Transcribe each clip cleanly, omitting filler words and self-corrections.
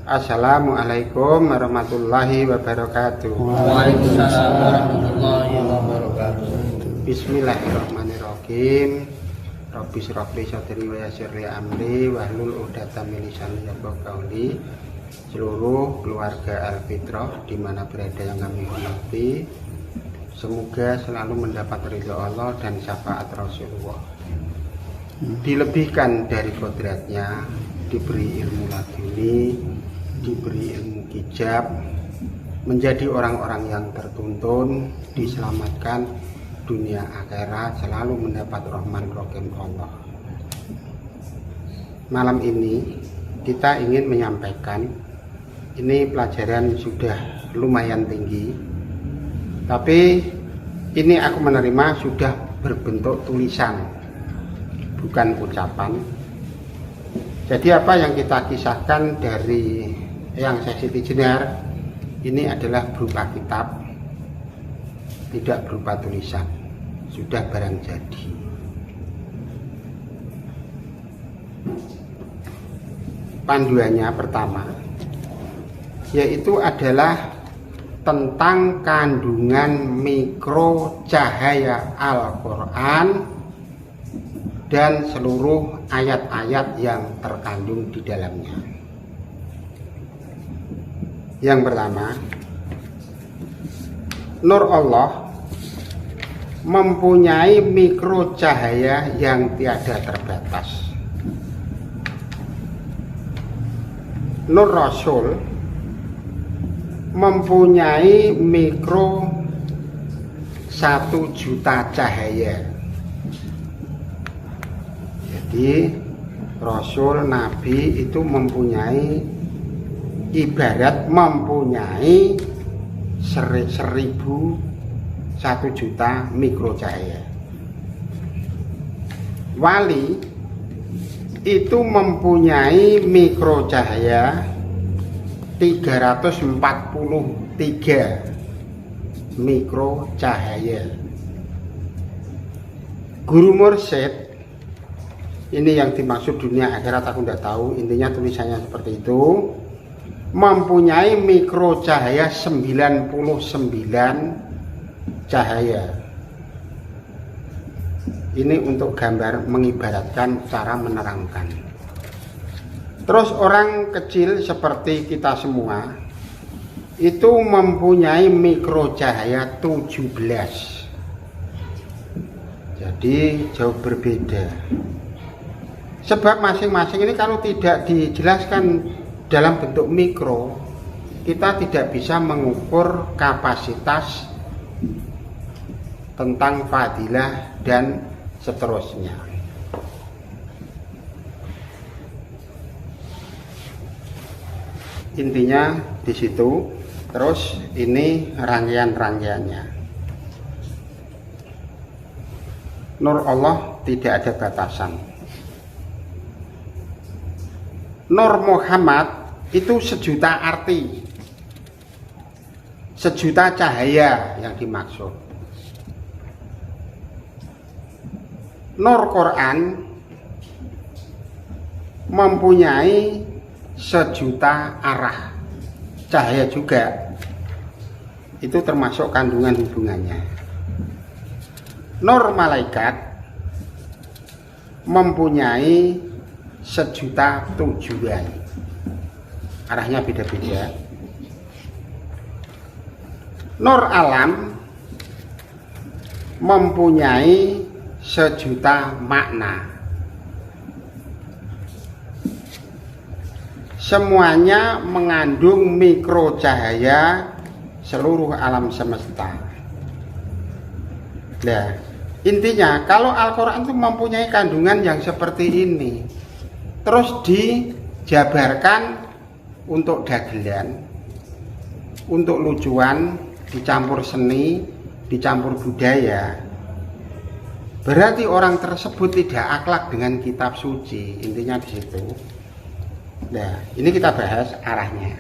Assalamualaikum warahmatullahi wabarakatuh. Waalaikumsalam warahmatullahi wabarakatuh. Bismillahirrahmanirrahim. Rabbi shrah li sadri wa yassir li amri wahlul 'uqdatam min lisani yafqahu qawli. Seluruh keluarga Al-Fitrah di mana berada yang kami hormati, semoga selalu mendapat ridho Allah dan syafaat Rasulullah. Dilebihkan dari kodratnya, diberi ilmu laduni, diberi ilmu hijab, menjadi orang-orang yang tertuntun, diselamatkan dunia akhirat, selalu mendapat rahman rahim Allah. Malam ini kita ingin menyampaikan, ini pelajaran sudah lumayan tinggi, tapi ini aku menerima sudah berbentuk tulisan, bukan ucapan. Jadi apa yang kita kisahkan dari yang sesi Jenar ini adalah berupa kitab, tidak berupa tulisan, sudah barang jadi. Panduannya pertama yaitu adalah tentang kandungan mikro cahaya Al-Quran dan seluruh ayat-ayat yang terkandung di dalamnya. Yang pertama, Nur Allah mempunyai mikro cahaya yang tiada terbatas. Nur Rasul mempunyai mikro 1 juta cahaya. Jadi Rasul Nabi itu mempunyai, ibarat mempunyai 1 juta mikro cahaya. Wali itu mempunyai mikro cahaya 343 mikro cahaya. Guru mursyid, ini yang dimaksud dunia akhirat aku tidak tahu, intinya tulisannya seperti itu, mempunyai mikro cahaya 99 cahaya. Ini untuk gambar mengibaratkan cara menerangkan. Terus orang kecil seperti kita semua itu mempunyai mikro cahaya 17. Jadi jauh berbeda. Sebab masing-masing ini kalau tidak dijelaskan dalam bentuk mikro, kita tidak bisa mengukur kapasitas tentang fadilah dan seterusnya. Intinya di situ. Terus ini rangkaian-rangkaiannya. Nur Allah tidak ada batasan. Nur Muhammad itu 1 juta arti, 1 juta cahaya yang dimaksud. Nur Quran mempunyai 1 juta arah cahaya juga, itu termasuk kandungan hubungannya. Nur malaikat mempunyai 1 juta tujuan, arahnya beda-beda. Nur alam mempunyai 1 juta makna. Semuanya mengandung mikro cahaya seluruh alam semesta. Nah, intinya kalau Al-Quran itu mempunyai kandungan yang seperti ini, terus dijabarkan untuk dagelan, untuk lucuan, dicampur seni, dicampur budaya, berarti orang tersebut tidak akhlak dengan kitab suci. Intinya di situ. Nah, ini kita bahas arahnya.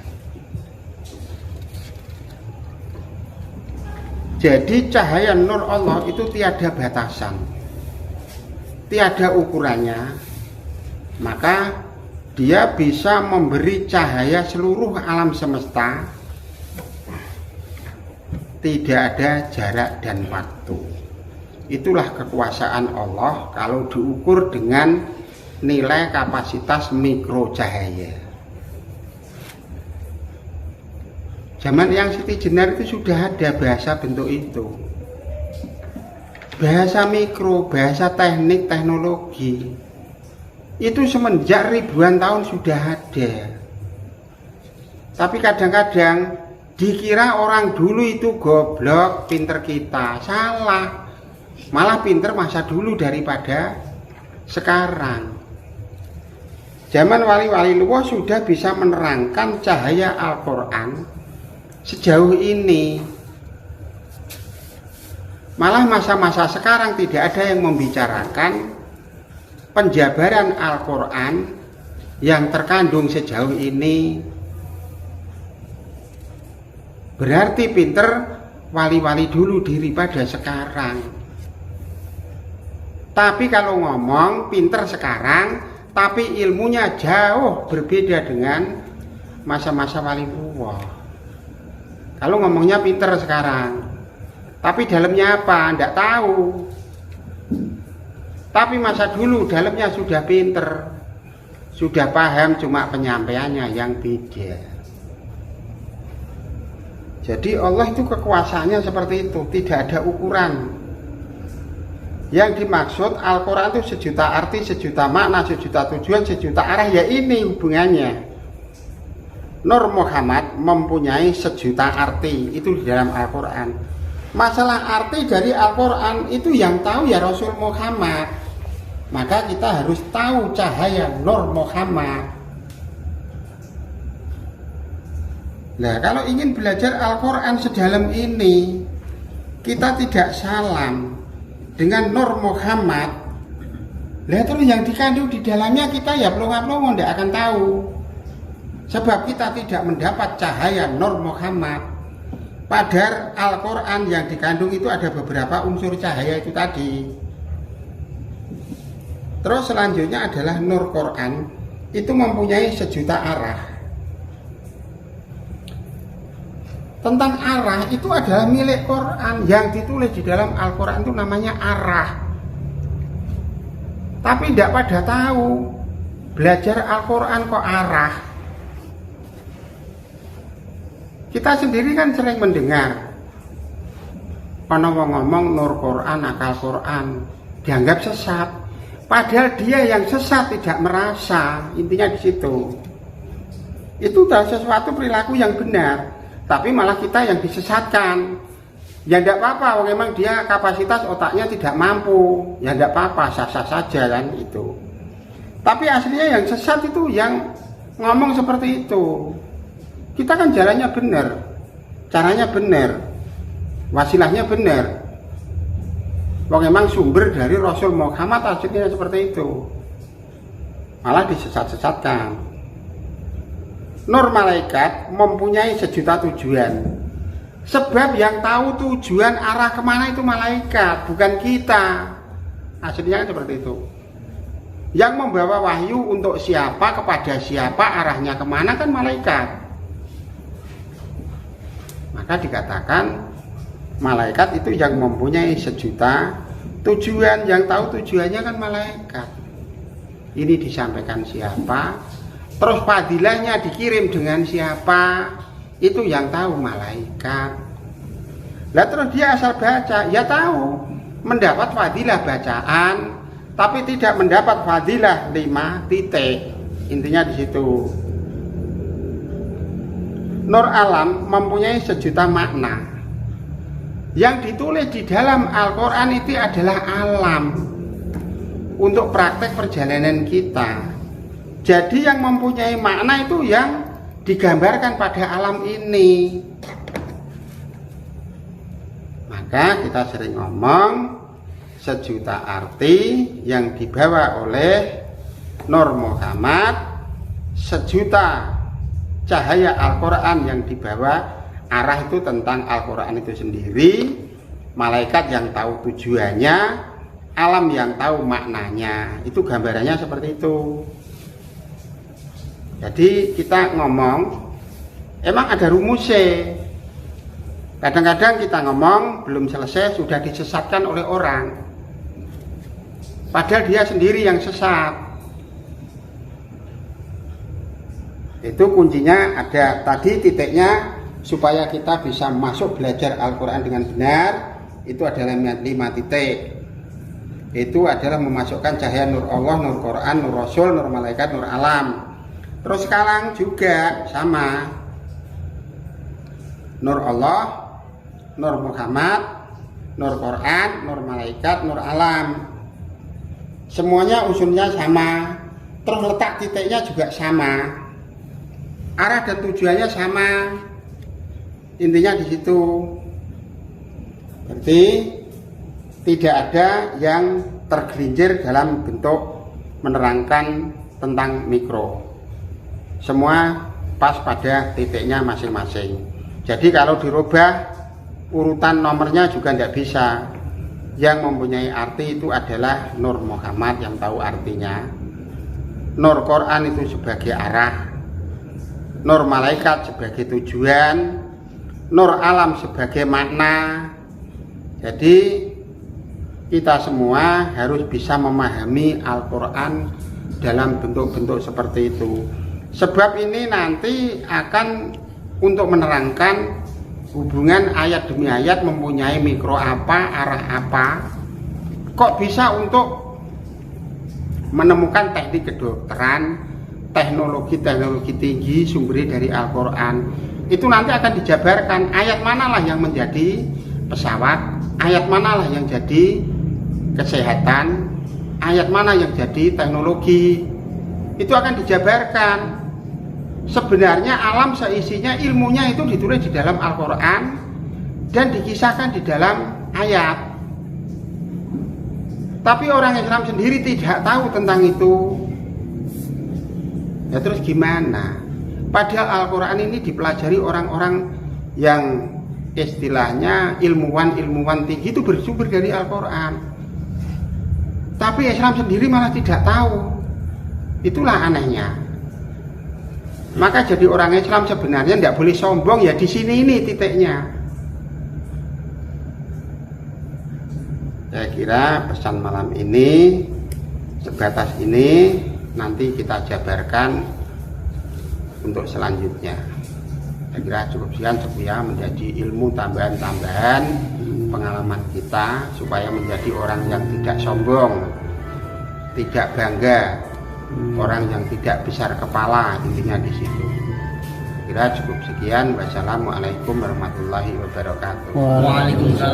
Jadi cahaya nur Allah itu tiada batasan, tiada ukurannya. Maka dia bisa memberi cahaya seluruh alam semesta, tidak ada jarak dan waktu. Itulah kekuasaan Allah kalau diukur dengan nilai kapasitas mikro cahaya. Zaman yang Siti Jenar itu sudah ada bahasa bentuk itu. Bahasa mikro, bahasa teknik, teknologi. Itu semenjak ribuan tahun sudah ada. Tapi kadang-kadang dikira orang dulu itu goblok, pinter kita. Salah. Malah pinter masa dulu daripada sekarang. Zaman wali-wali luwih sudah bisa menerangkan cahaya Al-Quran sejauh ini. Malah masa-masa sekarang tidak ada yang membicarakan penjabaran Al-Quran yang terkandung sejauh ini. Berarti pinter wali-wali dulu daripada sekarang. Tapi kalau ngomong pinter sekarang, tapi ilmunya jauh berbeda dengan masa-masa wali luwih. Kalau ngomongnya pinter sekarang, tapi dalamnya apa? Tidak tahu. Tapi masa dulu dalamnya sudah pinter, sudah paham, cuma penyampaiannya yang beda. Jadi Allah itu kekuasaannya seperti itu, tidak ada ukuran. Yang dimaksud Al-Quran itu sejuta arti, sejuta makna, sejuta tujuan, sejuta arah. Ya ini hubungannya. Nur Muhammad mempunyai sejuta arti, itu di dalam Al-Quran. Masalah arti dari Al-Quran itu yang tahu ya Rasul Muhammad. Maka kita harus tahu cahaya Nur Muhammad. Nah, kalau ingin belajar Al-Quran sedalam ini, kita tidak salam dengan Nur Muhammad. Nah, terus yang dikandung di dalamnya kita ya pelongo-pelongo tidak akan tahu. Sebab kita tidak mendapat cahaya Nur Muhammad. Padahal Al-Quran yang dikandung itu ada beberapa unsur cahaya itu tadi. Terus selanjutnya adalah Nur Quran. Itu mempunyai sejuta arah. Tentang arah itu adalah milik Quran. Yang ditulis di dalam Al-Quran itu namanya arah. Tapi tidak pada tahu. Belajar Al-Quran kok arah. Kita sendiri kan sering mendengar ono wong ngomong Nur Quran, akal Quran, dianggap sesat. Padahal dia yang sesat tidak merasa, intinya di situ. Itu adalah sesuatu perilaku yang benar, tapi malah kita yang disesatkan. Ya tidak apa-apa, memang dia kapasitas otaknya tidak mampu, ya tidak apa-apa, sah-sah saja kan itu. Tapi aslinya yang sesat itu yang ngomong seperti itu. Kita kan jalannya benar, caranya benar, wasilahnya benar. Memang sumber dari Rasul Muhammad aslinya seperti itu, malah disesat-sesatkan. Nur malaikat mempunyai sejuta tujuan. Sebab yang tahu tujuan arah kemana itu malaikat, bukan kita. Aslinya seperti itu. Yang membawa wahyu untuk siapa, kepada siapa, arahnya kemana kan malaikat. Maka dikatakan malaikat itu yang mempunyai sejuta tujuan. Yang tahu tujuannya kan malaikat. Ini disampaikan siapa, terus fadilahnya dikirim dengan siapa, itu yang tahu malaikat. Lah terus dia asal baca, ya tahu mendapat fadilah bacaan, tapi tidak mendapat fadilah 5 titik. Intinya di situ. Nur alam mempunyai sejuta makna. Yang ditulis di dalam Al-Quran itu adalah alam untuk praktek perjalanan kita. Jadi yang mempunyai makna itu yang digambarkan pada alam ini. Maka kita sering ngomong sejuta arti yang dibawa oleh Nur Muhammad, sejuta cahaya Al-Quran yang dibawa. Arah itu tentang Al-Quran itu sendiri, malaikat yang tahu tujuannya, alam yang tahu maknanya. Itu gambarannya seperti itu. Jadi kita ngomong, emang ada rumusnya. Kadang-kadang kita ngomong belum selesai sudah disesatkan oleh orang, padahal dia sendiri yang sesat. Itu kuncinya ada tadi titiknya, supaya kita bisa masuk belajar Al-Quran dengan benar. Itu adalah 5 titik. Itu adalah memasukkan cahaya nur Allah, nur Quran, nur Rasul, nur malaikat, nur alam. Terus sekarang juga sama, nur Allah, nur Muhammad, nur Quran, nur malaikat, nur alam. Semuanya unsurnya sama. Terus letak titiknya juga sama. Arah dan tujuannya sama. Intinya di situ. Berarti tidak ada yang tergelincir dalam bentuk menerangkan tentang mikro. Semua pas pada titiknya masing-masing. Jadi kalau dirubah urutan nomornya juga tidak bisa. Yang mempunyai arti itu adalah Nur Muhammad yang tahu artinya, Nur Quran itu sebagai arah, Nur Malaikat sebagai tujuan, Nur Alam sebagai makna. Jadi kita semua harus bisa memahami Al-Quran dalam bentuk-bentuk seperti itu. Sebab ini nanti akan untuk menerangkan hubungan ayat demi ayat mempunyai mikro apa, arah apa. Kok bisa untuk menemukan teknik kedokteran, teknologi tinggi sumbernya dari Al-Quran. Itu nanti akan dijabarkan ayat manalah yang menjadi pesawat, ayat manalah yang jadi kesehatan, ayat mana yang jadi teknologi. Itu akan dijabarkan. Sebenarnya alam seisinya ilmunya itu ditulis di dalam Al-Quran dan dikisahkan di dalam ayat. Tapi orang Islam sendiri tidak tahu tentang itu. Ya terus gimana? Padahal Al-Quran ini dipelajari orang-orang yang istilahnya ilmuwan tinggi, itu bersumber dari Al-Quran. Tapi Islam sendiri malah tidak tahu. Itulah anehnya. Maka jadi orang Islam sebenarnya tidak boleh sombong, ya di sini ini titiknya. Saya kira pesan malam ini sebatas ini, nanti kita jabarkan untuk selanjutnya. Saya kira cukup sekian supaya menjadi ilmu tambahan-tambahan pengalaman kita, supaya menjadi orang yang tidak sombong, tidak bangga, orang yang tidak besar kepala, intinya di situ. Kira cukup sekian. Wassalamualaikum warahmatullahi wabarakatuh. Waalaikumsalam.